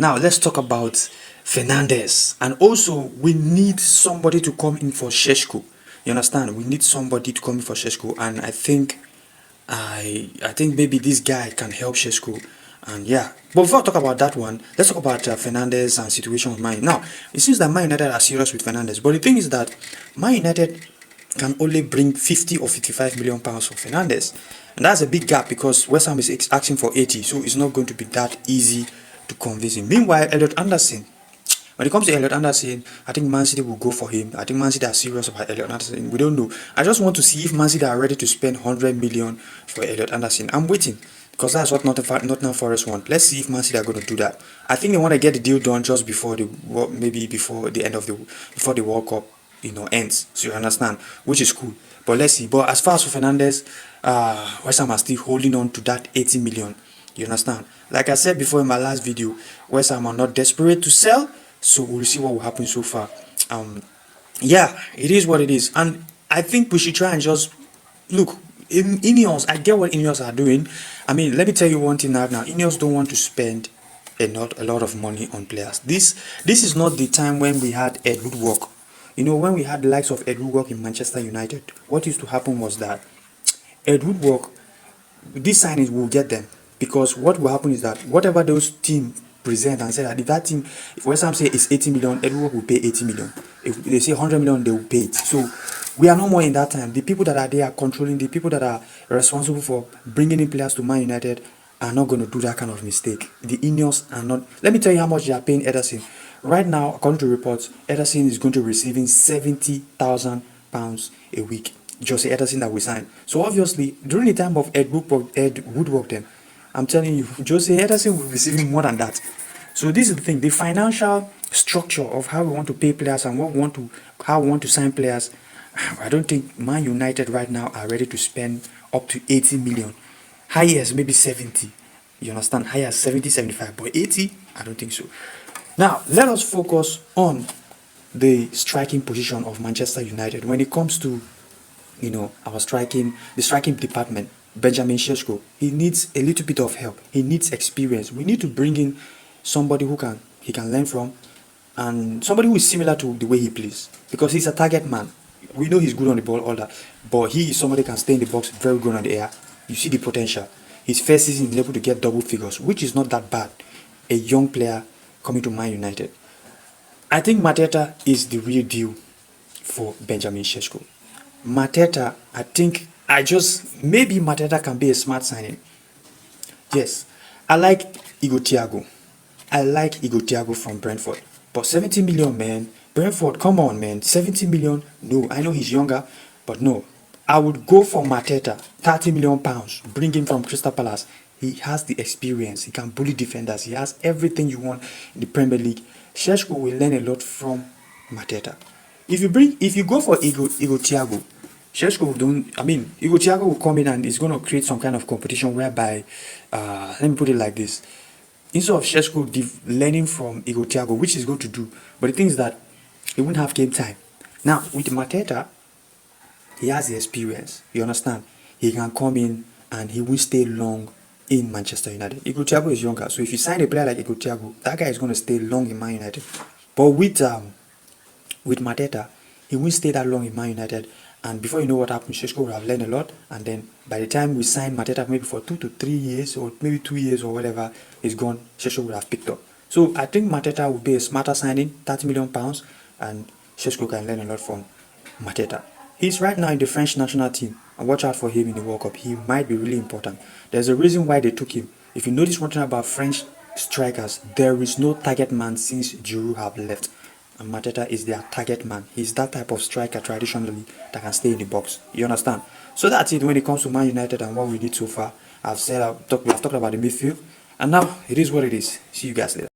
now let's talk about Fernandes. And also, we need somebody to come in for Sheshko. You understand? We need somebody to come in for Sheshko, and I think maybe this guy can help Sheshko. And yeah, but before I talk about that one, let's talk about Fernandes and situation with Man. Now, it seems that Man United are serious with Fernandes, but the thing is that Man United can only bring 50 or 55 million pounds for Fernandes, and that's a big gap because West Ham is asking for 80, so it's not going to be that easy to convince him. Meanwhile, Elliot Anderson, when it comes to Elliot Anderson, I think Man City will go for him. I think Man City are serious about Elliot Anderson. We don't know. I just want to see if Man City are ready to spend 100 million for Elliot Anderson. I'm waiting because that's what Nottingham Forest want. Let's see if Man City are going to do that. I think they want to get the deal done just before maybe before the end of before the World Cup ends. So you understand, which is cool. But let's see. But as far as for Fernandes, West Ham are still holding on to that 80 million. You understand? Like I said before in my last video, West Ham are not desperate to sell. So we'll see what will happen so far. Yeah, it is what it is, and I think we should try and just look. In Ineos, I get what Ineos are doing. I mean, let me tell you one thing now. Ineos don't want to spend a lot of money on players. This is not the time when we had Ed Woodward. When we had the likes of Ed Woodward in Manchester United, what used to happen was that Ed Woodward, these signings will get them, because what will happen is that whatever those teams present and say that if West Ham say it's 80 million, everyone will pay 80 million. If they say 100 million, they will pay it. So we are no more in that time. The people that are there controlling, the people that are responsible for bringing in players to Man United are not going to do that kind of mistake. The Ineos are not. Let me tell you how much they are paying Ederson. Right now, according to reports, Ederson is going to be receiving £70,000 a week. Just Ederson that we signed. So obviously, during the time of Ed Woodward, then I'm telling you, Jose Ederson will be receiving more than that. So this is the thing: the financial structure of how we want to pay players and how we want to sign players. I don't think Man United right now are ready to spend up to 80 million. Highest maybe 70. You understand? Highest 70, 75, but 80, I don't think so. Now let us focus on the striking position of Manchester United when it comes to the striking department. Benjamin Sesko, he needs a little bit of help. He needs experience. We need to bring in somebody he can learn from, and somebody who is similar to the way he plays, because he's a target man. We know he's good on the ball, all that, but he is somebody who can stay in the box, very good on the air. You see the potential. His first season is able to get double figures, which is not that bad. A young player coming to Man United. I think Mateta is the real deal for Benjamin Sesko. Mateta, maybe Mateta can be a smart signing. Yes, I like Igor Thiago. From Brentford. But 70 million, man. Brentford, come on, man. 70 million. No, I know he's younger, but no. I would go for Mateta. 30 million pounds. Bring him from Crystal Palace. He has the experience. He can bully defenders. He has everything you want in the Premier League. Sheshko will learn a lot from Mateta. If you go for Igor Thiago, Igor Thiago will come in and is going to create some kind of competition whereby, let me put it like this: instead of Sheshko learning from Igor Thiago, which he's going to do, but the thing is that he won't have game time. Now with Mateta, he has the experience. You understand? He can come in and he will stay long in Manchester United. Igor Thiago is younger, so if you sign a player like Igor Thiago, that guy is going to stay long in Man United. But with Mateta, he won't stay that long in Man United, and before you know what happens, Sheshko will have learned a lot, and then by the time we sign Mateta, maybe for 2 to 3 years, or maybe 2 years or whatever, he's gone, Sheshko will have picked up. So I think Mateta will be a smarter signing, 30 million pounds, and Sheshko can learn a lot from Mateta. He's right now in the French national team, and watch out for him in the World Cup. He might be really important. There's a reason why they took him. If you notice one thing about French strikers, there is no target man since Giroud have left. And Mateta is their target man. He's that type of striker traditionally that can stay in the box. You understand? So that's it when it comes to Man United and what we did so far. We have talked about the midfield, and now it is what it is. See you guys later.